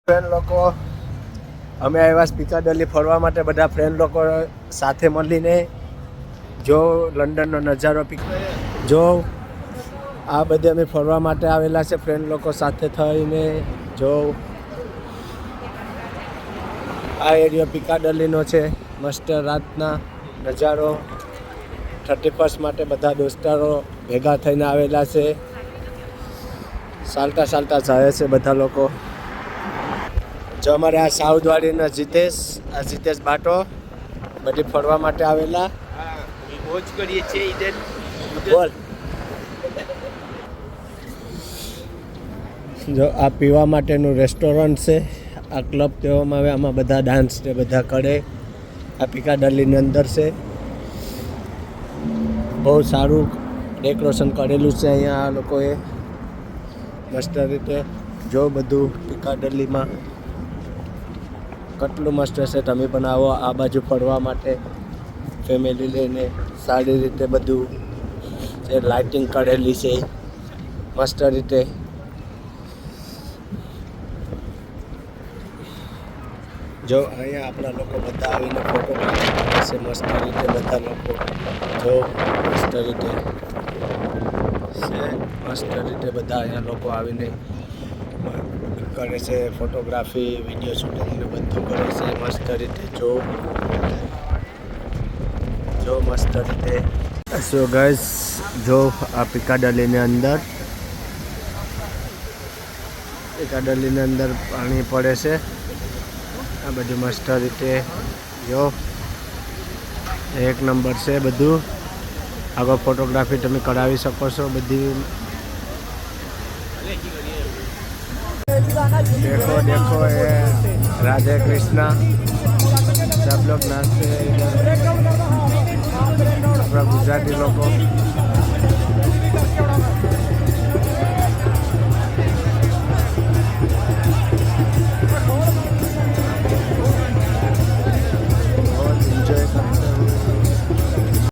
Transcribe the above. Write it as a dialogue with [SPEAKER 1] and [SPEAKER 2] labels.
[SPEAKER 1] friend લોકો અમે આવ્યા પિકાડેલી ફરવા માટે બધા ફ્રેન્ડ લોકો સાથે મળીને જો લંડનનો નજારો જો આ બધે અમે ફરવા માટે આવેલા છે ફ્રેન્ડ લોકો સાથે થઈને જો આ એરિયો પિકાડેલીનો છે મસ્ત રાતના નજારો 31st માટે બધા દોસ્તારો ભેગા થઈને આવેલા છે ચાલતા જાય છે બધા લોકો જો અમારે આ સાઉદવાડીના જીતેશ બાટો બધી ફરવા માટે આવેલા
[SPEAKER 2] મોજ કરીએ છીએ ઈડન
[SPEAKER 1] બોલ જો આ પીવા માટેનું રેસ્ટોરન્ટ છે આ ક્લબ કહેવામાં આવે આમાં બધા ડાન્સ ને બધા કરે આ પિકાડેલીની અંદર છે બહુ સારું ડેકોરેશન કરેલું છે અહીંયા આ લોકોએ મસ્ત રીતે જો બધું પિકાડેલીમાં કેટલું મસ્ત છે તમે પણ આવો આ બાજુ ફરવા માટે ફેમિલી લઈને સારી રીતે બધું જે લાઇટિંગ કરેલી છે મસ્ત રીતે જો અહીંયા આપણા લોકો બધા આવીને ફોટો પાડે છે મસ્ત રીતે બધા લોકો જો મસ્ત રીતે બધા અહીંયા લોકો આવીને કરે છે ફોટોગ્રાફી વિડીયો શૂટિંગ ને બધું કરે છે મસ્ત રીતે જો મસ્ત રીતે સો ગાઈસ જો આ પિકાડેલીની અંદર પાણી પડે છે આ બધું મસ્ત રીતે જો એક નંબર છે બધું આગળ ફોટોગ્રાફી તમે કરાવી શકો છો બધી देखो ये राधे कृष्णा सब लोग नाचते हैं इधर अपना गुजराती लोगों